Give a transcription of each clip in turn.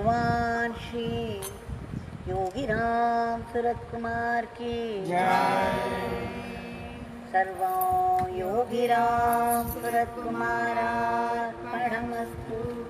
Bhagwan Shri Yogi Ramsuratkumar ki Jai. Sarvam Yogi Ramsuratkumara Paramastu.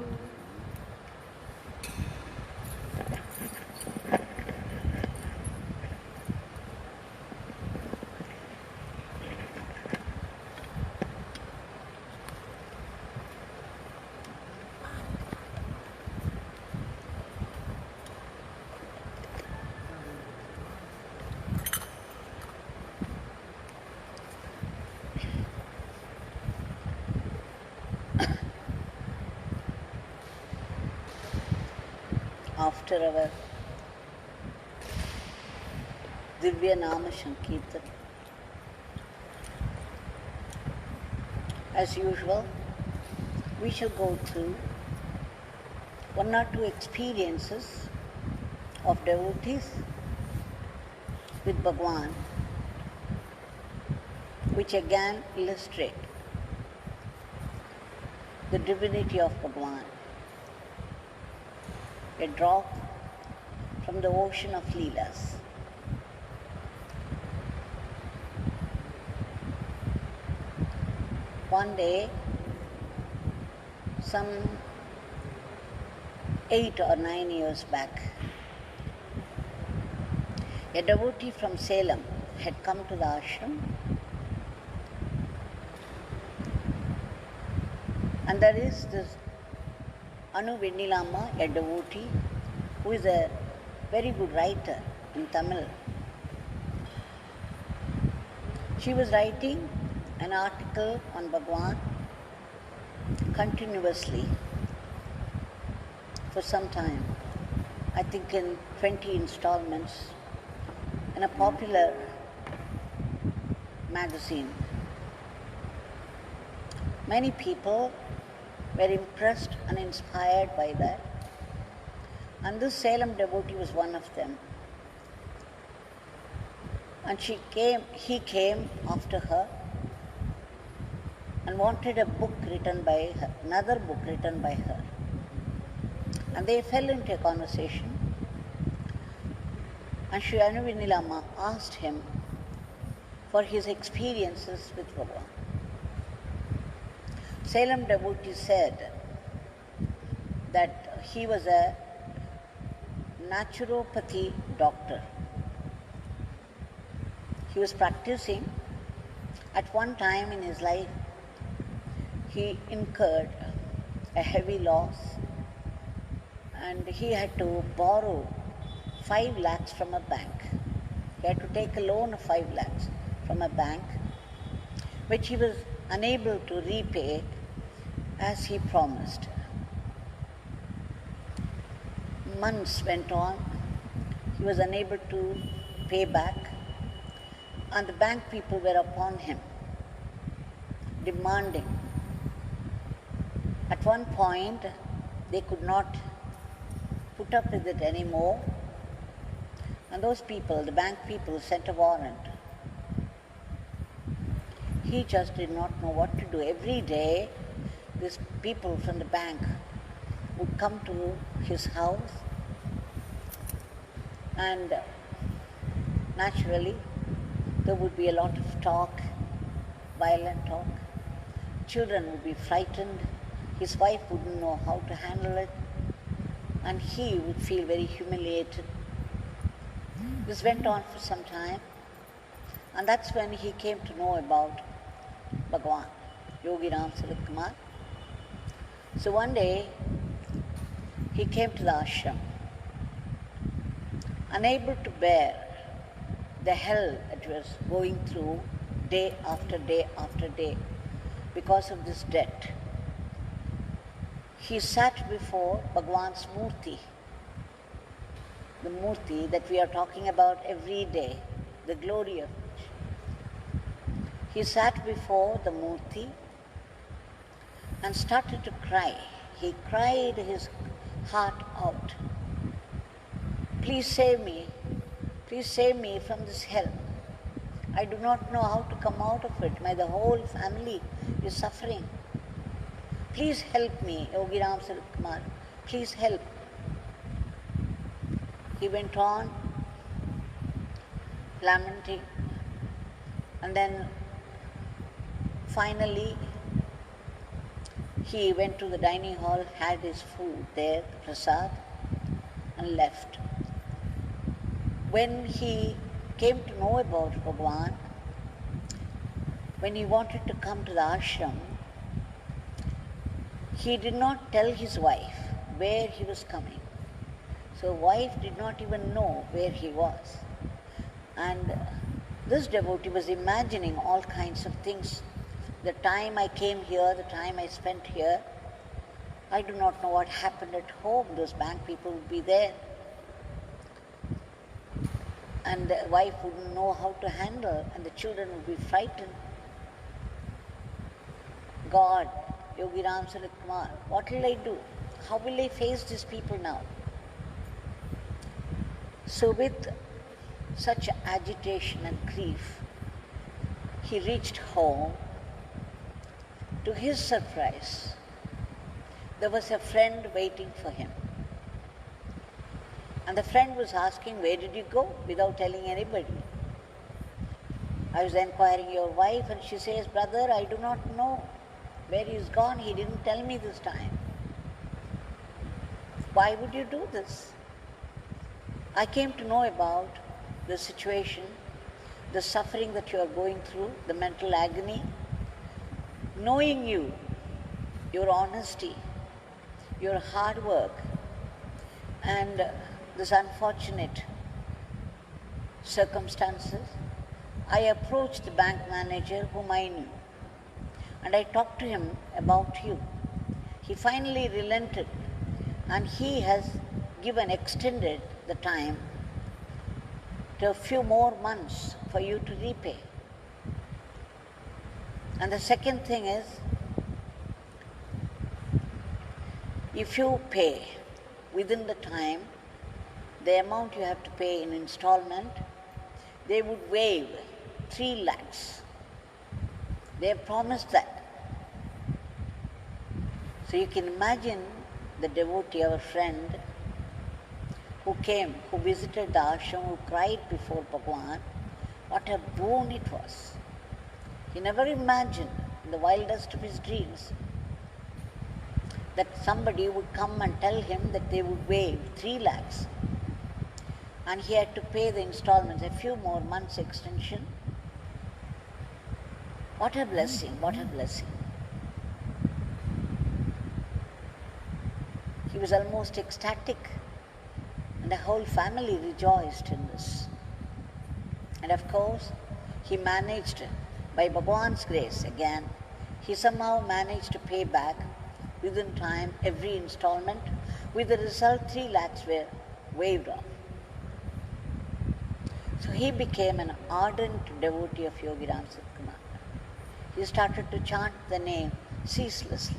After our Divya Nama Sankirtan, as usual, we shall go through one or two experiences of devotees with Bhagwan, which again illustrate the divinity of Bhagwan. A drop from the ocean of Leelas. One day, some 8 or 9 years back, a devotee from Salem had come to the ashram, and there is this Anuvinilama, a devotee who is a very good writer in Tamil. She was writing an article on Bhagwan continuously for some time, I think in 20 installments, in a popular magazine. Many people were impressed and inspired by that. And this Salem devotee was one of them. And he came after her and wanted a book written by her, another book written by her. And they fell into a conversation. And Sri Anuvinilama asked him for his experiences with Bhagwan. Salem devotee said that he was a naturopathy doctor. He was practicing. At one time in his life, he incurred a heavy loss and he had to borrow 5 lakhs from a bank. He had to take a loan of 5 lakhs from a bank, which he was unable to repay as he promised. Months went on, he was unable to pay back, and the bank people were upon him, demanding. At one point, they could not put up with it anymore, and those people, the bank people, sent a warrant. He just did not know what to do. Every day, these people from the bank would come to his house, and naturally there would be a lot of talk, violent talk. Children would be frightened, his wife wouldn't know how to handle it, and he would feel very humiliated. This went on for some time, and that's when he came to know about Bhagwan Yogi Ramsuratkumar. So one day, he came to the ashram, unable to bear the hell that he was going through day after day after day because of this debt. He sat before Bhagwan's Murti, the Murti that we are talking about every day, the glory of which. He sat before the Murti and started to cry. He cried his heart out. Please save me from this hell. I do not know how to come out of it. The whole family is suffering. Please help me, Yogi Ramsuratkumar. Please help. He went on lamenting, and then finally he went to the dining hall, had his food there, prasad, and left. When he came to know about Bhagwan, when he wanted to come to the ashram, he did not tell his wife where he was coming. So wife did not even know where he was. And this devotee was imagining all kinds of things. The time I came here, the time I spent here, I do not know what happened at home. Those bank people would be there. And the wife wouldn't know how to handle, and the children would be frightened. God, Yogi Ramsuratkumar, what will I do? How will I face these people now? So with such agitation and grief, he reached home. To his surprise, there was a friend waiting for him. And the friend was asking, where did you go? Without telling anybody. I was inquiring your wife, and she says, brother, I do not know where he is gone. He didn't tell me this time. Why would you do this? I came to know about the situation, the suffering that you are going through, the mental agony. Knowing you, your honesty, your hard work, and this unfortunate circumstances, I approached the bank manager whom I knew, and I talked to him about you. He finally relented, and he has extended the time to a few more months for you to repay. And the second thing is, if you pay within the time, the amount you have to pay in installment, they would waive 3 lakhs. They have promised that. So you can imagine the devotee, our friend, who came, who visited the ashram, who cried before Bhagwan, what a boon it was. He never imagined in the wildest of his dreams that somebody would come and tell him that they would waive 3 lakhs. And he had to pay the installments, a few more months extension. What a blessing, what a blessing. He was almost ecstatic, and the whole family rejoiced in this. And of course, he managed, by Bhagwan's grace again, he somehow managed to pay back within time every installment. With the result, 3 lakhs were waived off. So he became an ardent devotee of Yogi Ramsuratkumar. He started to chant the name ceaselessly.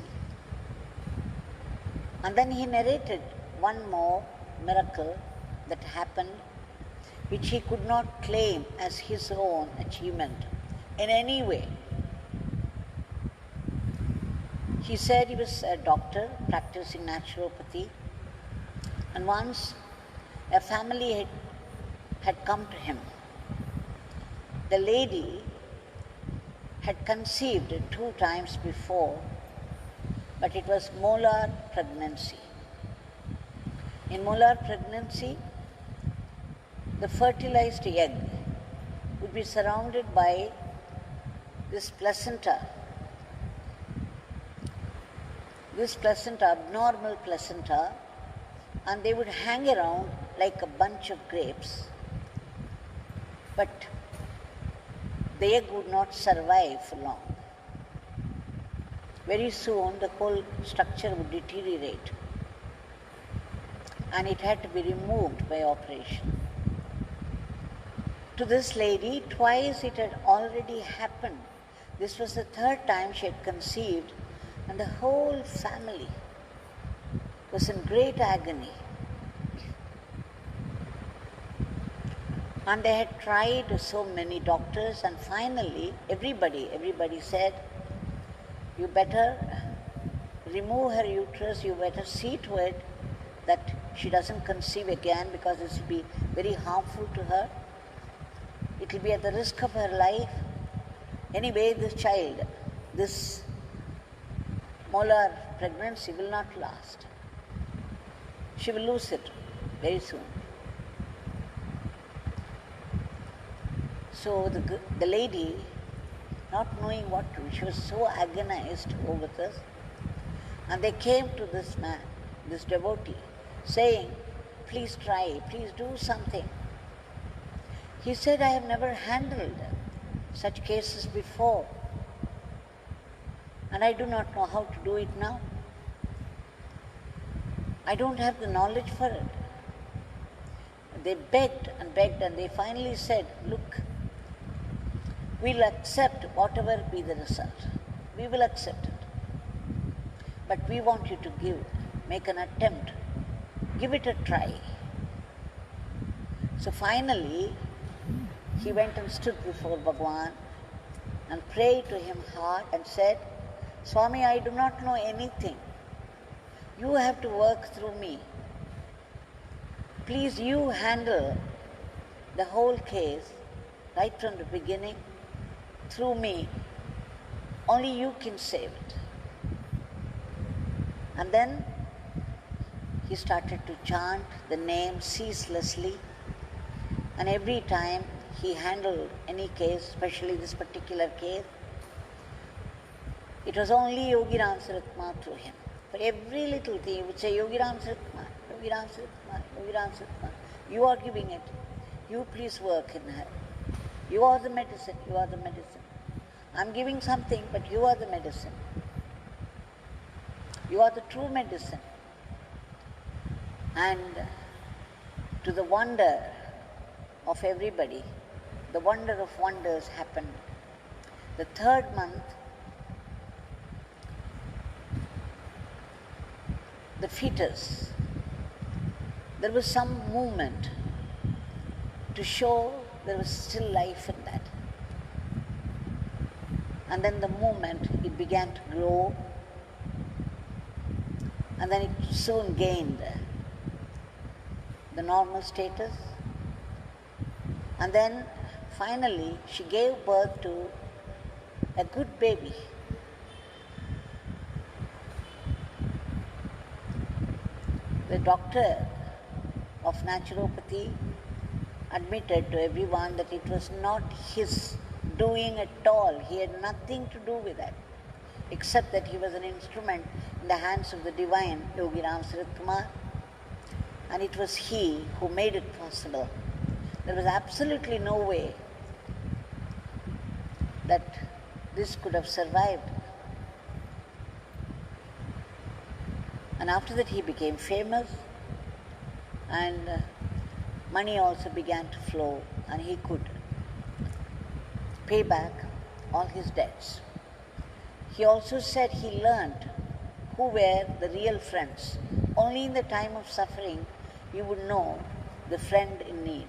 And then he narrated one more miracle that happened, which he could not claim as his own achievement in any way. He said he was a doctor practicing naturopathy, and once a family had come to him. The lady had conceived 2 times before, but it was molar pregnancy. In molar pregnancy, the fertilized egg would be surrounded by this placenta, abnormal placenta, and they would hang around like a bunch of grapes. But the egg would not survive for long. Very soon the whole structure would deteriorate, and it had to be removed by operation. To this lady, twice it had already happened. This was the 3rd time she had conceived, and the whole family was in great agony. And they had tried so many doctors, and finally everybody said, you better remove her uterus, you better see to it that she doesn't conceive again because this will be very harmful to her. It will be at the risk of her life. Anyway, this child, this molar pregnancy will not last. She will lose it very soon. So the lady, not knowing what to do, she was so agonized over this. And they came to this man, this devotee, saying, please try, please do something. He said, I have never handled such cases before, and I do not know how to do it now. I don't have the knowledge for it. They begged, and they finally said, look, we'll accept whatever be the result. We will accept it. But we want you to make an attempt, give it a try. So finally, he went and stood before Bhagwan and prayed to him hard and said, Swami, I do not know anything. You have to work through me. Please, you handle the whole case right from the beginning through me. Only you can save it. And then he started to chant the name ceaselessly, and every time he handled any case, especially this particular case, it was only Yogi Ramsuratkumar through him. For every little thing he would say, Yogi Ramsuratkumar, Yogi Ramsuratkumar, Yogi Ramsuratkumar, you are giving it, you please work in her. You are the medicine, you are the medicine. I'm giving something, but you are the medicine. You are the true medicine. And to the wonder of everybody, the wonder of wonders happened. The third month, the fetus, there was some movement to show there was still life in that. And then the moment it began to grow, and then it soon gained the normal status. And then finally she gave birth to a good baby. The doctor of naturopathy admitted to everyone that it was not his doing at all. He had nothing to do with that, except that he was an instrument in the hands of the divine Yogi Ramsuratkumar, and it was he who made it possible. There was absolutely no way that this could have survived. And after that he became famous, and money also began to flow, and he could pay back all his debts. He also said he learned who were the real friends. Only in the time of suffering you would know the friend in need.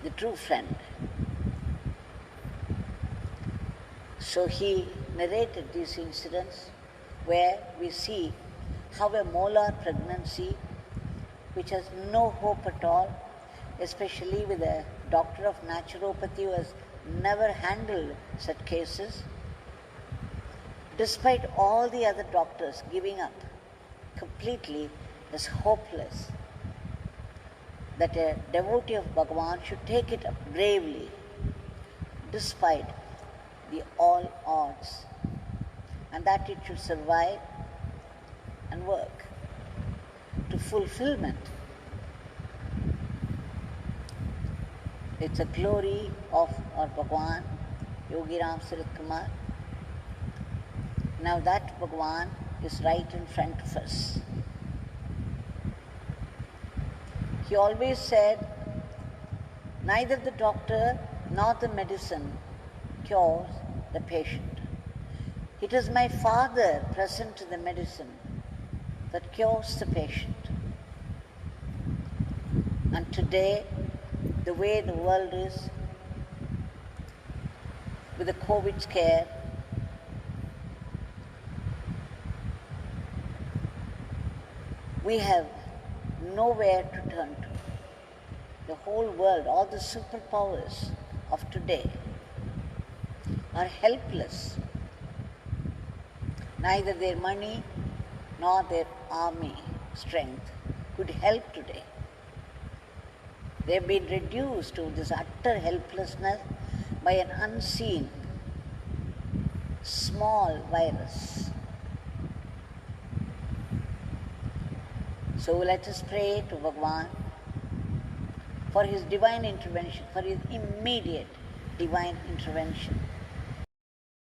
The true friend. So he narrated these incidents where we see how a molar pregnancy, which has no hope at all, especially with a doctor of naturopathy who has never handled such cases, despite all the other doctors giving up completely as hopeless, that a devotee of Bhagwan should take it up bravely, despite the all odds, and that it should survive and work to fulfillment. It's a glory of our Bhagwan, Yogi Ramsuratkumar. Now that Bhagwan is right in front of us. He always said, neither the doctor nor the medicine cures the patient. It is my Father present to the medicine that cures the patient. And today, the way the world is, with the COVID scare, We have nowhere to turn to. The whole world, all the superpowers of today are helpless. Neither their money nor their army strength could help today. They have been reduced to this utter helplessness by an unseen, small virus. So let us pray to Bhagwan for his divine intervention, for his immediate divine intervention.